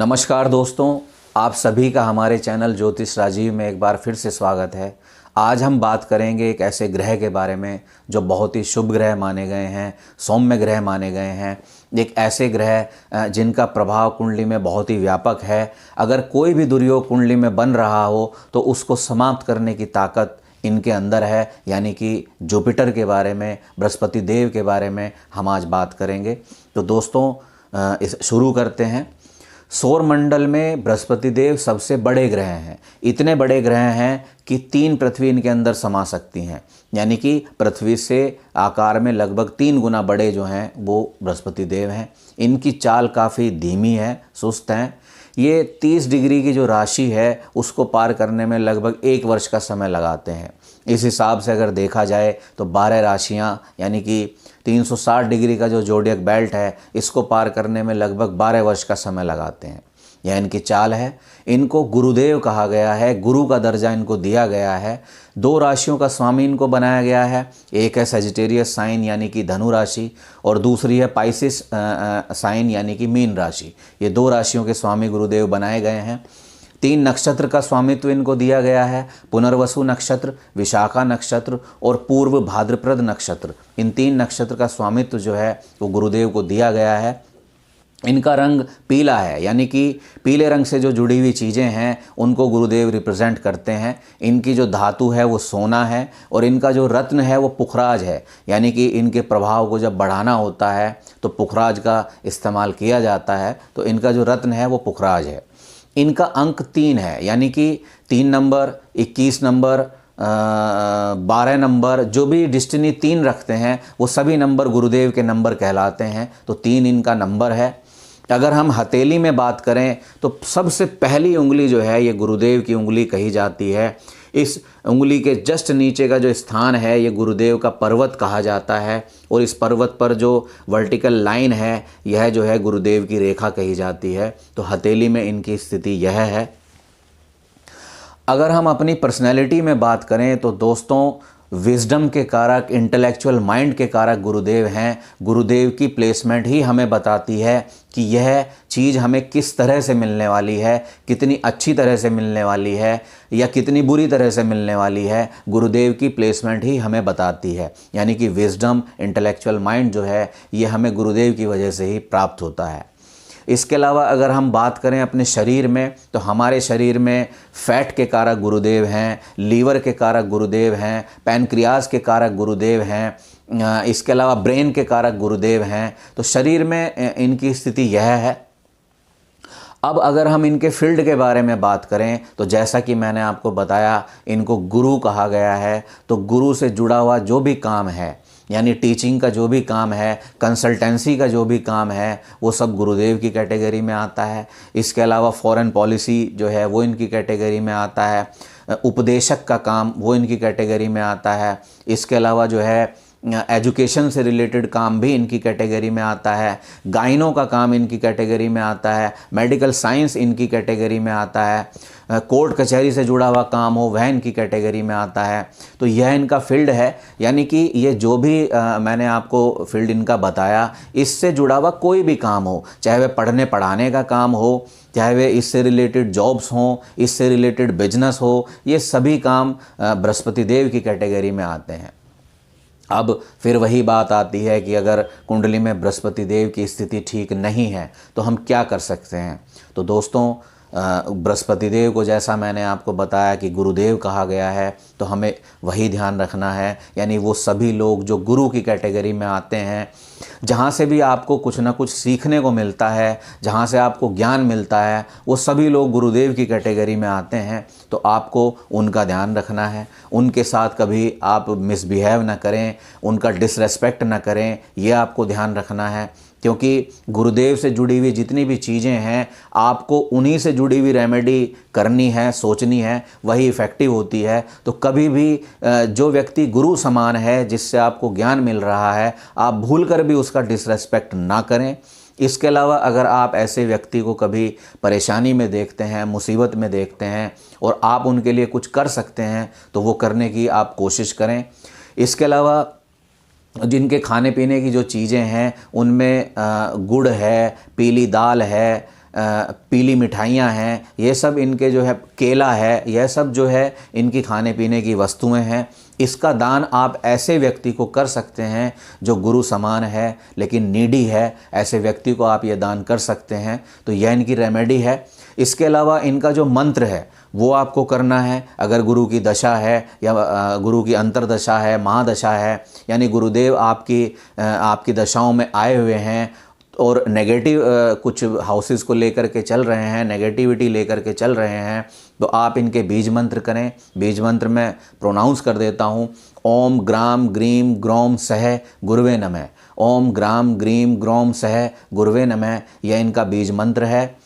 नमस्कार दोस्तों, आप सभी का हमारे चैनल ज्योतिष राजीव में एक बार फिर से स्वागत है। आज हम बात करेंगे एक ऐसे ग्रह के बारे में जो बहुत ही शुभ ग्रह माने गए हैं, सौम्य ग्रह माने गए हैं। एक ऐसे ग्रह जिनका प्रभाव कुंडली में बहुत ही व्यापक है। अगर कोई भी दुर्योग कुंडली में बन रहा हो तो उसको समाप्त करने की ताकत इनके अंदर है, यानी कि जुपिटर के बारे में, बृहस्पति देव के बारे में हम आज बात करेंगे। तो दोस्तों इस शुरू करते हैं। सौर मंडल में बृहस्पति देव सबसे बड़े ग्रह हैं। इतने बड़े ग्रह हैं कि 3 पृथ्वी इनके अंदर समा सकती हैं, यानी कि पृथ्वी से आकार में लगभग 3 गुना बड़े जो हैं वो बृहस्पति देव हैं। इनकी चाल काफ़ी धीमी है, सुस्त हैं। ये 30 डिग्री की जो राशि है उसको पार करने में लगभग 1 वर्ष का समय लगाते हैं। इस हिसाब से अगर देखा जाए तो 12 राशियां यानी कि 360 डिग्री का जो जोडियक बेल्ट है इसको पार करने में लगभग 12 वर्ष का समय लगाते हैं। यह इनकी चाल है। इनको गुरुदेव कहा गया है, गुरु का दर्जा इनको दिया गया है। 2 राशियों का स्वामी इनको बनाया गया है। एक है सजिटेरियस साइन यानी कि धनु राशि और दूसरी है पाइसिस साइन यानी कि मीन राशि। ये 2 राशियों के स्वामी गुरुदेव बनाए गए हैं। 3 नक्षत्र का स्वामित्व इनको दिया गया है, पुनर्वसु नक्षत्र, विशाखा नक्षत्र और पूर्व भाद्रपद नक्षत्र। इन 3 नक्षत्र का स्वामित्व जो है वो गुरुदेव को दिया गया है। इनका रंग पीला है, यानी कि पीले रंग से जो जुड़ी हुई चीज़ें हैं उनको गुरुदेव रिप्रेजेंट करते हैं। इनकी जो धातु है वो सोना है और इनका जो रत्न है वो पुखराज है, यानी कि इनके प्रभाव को जब बढ़ाना होता है तो पुखराज का इस्तेमाल किया जाता है। तो इनका जो रत्न है वो पुखराज है। इनका अंक 3 है, यानी कि 3 नंबर, 21 नंबर, 12 नंबर, जो भी डिस्टिनी 3 रखते हैं वो सभी नंबर गुरुदेव के नंबर कहलाते हैं। तो 3 इनका नंबर है। अगर हम हथेली में बात करें तो सबसे पहली उंगली जो है ये गुरुदेव की उंगली कही जाती है। इस उंगली के जस्ट नीचे का जो स्थान है ये गुरुदेव का पर्वत कहा जाता है और इस पर्वत पर जो वर्टिकल लाइन है यह जो है गुरुदेव की रेखा कही जाती है। तो हथेली में इनकी स्थिति यह है। अगर हम अपनी पर्सनैलिटी में बात करें तो दोस्तों विजडम के कारक, इंटेलेक्चुअल माइंड के कारक गुरुदेव हैं। गुरुदेव की प्लेसमेंट ही हमें बताती है कि यह चीज़ हमें किस तरह से मिलने वाली है, कितनी अच्छी तरह से मिलने वाली है या कितनी बुरी तरह से मिलने वाली है। गुरुदेव की प्लेसमेंट ही हमें बताती है, यानी कि विजडम, इंटेलेक्चुअल माइंड जो है ये हमें गुरुदेव की वजह से ही प्राप्त होता है। इसके अलावा अगर हम बात करें अपने शरीर में तो हमारे शरीर में फैट के कारक गुरुदेव हैं, लीवर के कारक गुरुदेव हैं, पैनक्रियाज के कारक गुरुदेव हैं, इसके अलावा ब्रेन के कारक गुरुदेव हैं। तो शरीर में इनकी स्थिति यह है। अब अगर हम इनके फील्ड के बारे में बात करें तो जैसा कि मैंने आपको बताया इनको गुरु कहा गया है। तो गुरु से जुड़ा हुआ जो भी काम है, यानी टीचिंग का जो भी काम है, कंसल्टेंसी का जो भी काम है, वो सब गुरुदेव की कैटेगरी में आता है। इसके अलावा फॉरेन पॉलिसी जो है वो इनकी कैटेगरी में आता है। उपदेशक का काम वो इनकी कैटेगरी में आता है। इसके अलावा जो है एजुकेशन से रिलेटेड काम भी इनकी कैटेगरी में आता है। गाइनो का काम इनकी कैटेगरी में आता है। मेडिकल साइंस इनकी कैटेगरी में आता है। कोर्ट कचहरी से जुड़ा हुआ काम हो वह इनकी कैटेगरी में आता है। तो यह इनका फील्ड है, यानी कि ये जो भी मैंने आपको फील्ड इनका बताया इससे जुड़ा हुआ कोई भी काम हो, चाहे वह पढ़ने पढ़ाने का काम हो, चाहे वे इससे रिलेटेड जॉब्स हों, इससे रिलेटेड बिजनेस हो, ये सभी काम बृहस्पति देव की कैटेगरी में आते हैं। अब फिर वही बात आती है कि अगर कुंडली में बृहस्पति देव की स्थिति ठीक नहीं है तो हम क्या कर सकते हैं। तो दोस्तों बृहस्पति देव को जैसा मैंने आपको बताया कि गुरुदेव कहा गया है तो हमें वही ध्यान रखना है, यानी वो सभी लोग जो गुरु की कैटेगरी में आते हैं, जहाँ से भी आपको कुछ ना कुछ सीखने को मिलता है, जहाँ से आपको ज्ञान मिलता है, वो सभी लोग गुरुदेव की कैटेगरी में आते हैं। तो आपको उनका ध्यान रखना है, उनके साथ कभी आप मिसबिहेव ना करें, उनका डिसरेस्पेक्ट ना करें, ये आपको ध्यान रखना है। क्योंकि गुरुदेव से जुड़ी हुई जितनी भी चीज़ें हैं आपको उन्हीं से जुड़ी हुई रेमेडी करनी है, सोचनी है, वही इफ़ेक्टिव होती है। तो कभी भी जो व्यक्ति गुरु समान है, जिससे आपको ज्ञान मिल रहा है, आप भूल कर भी उसका डिसरेस्पेक्ट ना करें। इसके अलावा अगर आप ऐसे व्यक्ति को कभी परेशानी में देखते हैं, मुसीबत में देखते हैं और आप उनके लिए कुछ कर सकते हैं तो वो करने की आप कोशिश करें। इसके अलावा जिनके खाने पीने की जो चीज़ें हैं उनमें गुड़ है, पीली दाल है, पीली मिठाइयाँ हैं, ये सब इनके जो है, केला है, यह सब जो है इनकी खाने पीने की वस्तुएं हैं। इसका दान आप ऐसे व्यक्ति को कर सकते हैं जो गुरु समान है लेकिन नीडी है, ऐसे व्यक्ति को आप ये दान कर सकते हैं। तो यह इनकी रेमेडी है। इसके अलावा इनका जो मंत्र है वो आपको करना है। अगर गुरु की दशा है या गुरु की अंतरदशा है, महादशा है, यानी गुरुदेव आपकी दशाओं में आए हुए हैं और नेगेटिव कुछ हाउसेस को लेकर के चल रहे हैं, नेगेटिविटी लेकर के चल रहे हैं, तो आप इनके बीज मंत्र करें। बीज मंत्र मैं प्रोनाउंस कर देता हूँ। ओम ग्राम ग्रीम ग्रोम सह गुरुवे नमः। ओम ग्राम ग्रीम ग्रोम सह गुरुवे नमः, यह इनका बीज मंत्र है।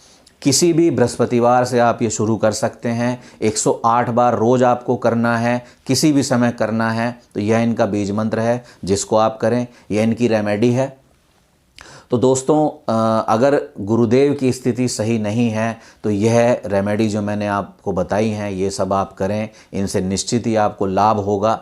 किसी भी बृहस्पतिवार से आप ये शुरू कर सकते हैं। 108 बार रोज़ आपको करना है, किसी भी समय करना है। तो यह इनका बीज मंत्र है, जिसको आप करें, यह इनकी रेमेडी है। तो दोस्तों, अगर गुरुदेव की स्थिति सही नहीं है तो यह रेमेडी जो मैंने आपको बताई हैं ये सब आप करें, इनसे निश्चित ही आपको लाभ होगा।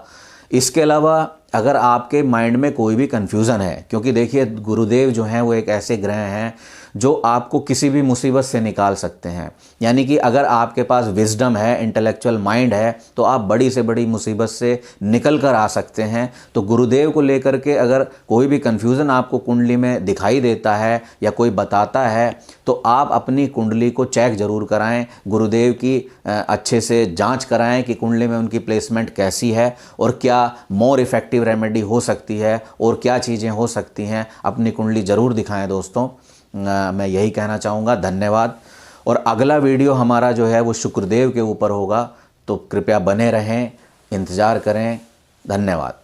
इसके अलावा अगर आपके माइंड में कोई भी कन्फ्यूज़न है, क्योंकि देखिए गुरुदेव जो हैं वो एक ऐसे ग्रह हैं जो आपको किसी भी मुसीबत से निकाल सकते हैं। यानी कि अगर आपके पास विजडम है, इंटेलेक्चुअल माइंड है, तो आप बड़ी से बड़ी मुसीबत से निकल कर आ सकते हैं। तो गुरुदेव को लेकर के अगर कोई भी कन्फ्यूज़न आपको कुंडली में दिखाई देता है या कोई बताता है तो आप अपनी कुंडली को चेक ज़रूर कराएं, गुरुदेव की अच्छे से जांच कराएं कि कुंडली में उनकी प्लेसमेंट कैसी है और क्या मोर इफ़ेक्टिव रेमेडी हो सकती है और क्या चीज़ें हो सकती हैं। अपनी कुंडली ज़रूर दिखाएं दोस्तों, मैं यही कहना चाहूँगा। धन्यवाद। और अगला वीडियो हमारा जो है वो शुक्रदेव के ऊपर होगा, तो कृपया बने रहें, इंतज़ार करें। धन्यवाद।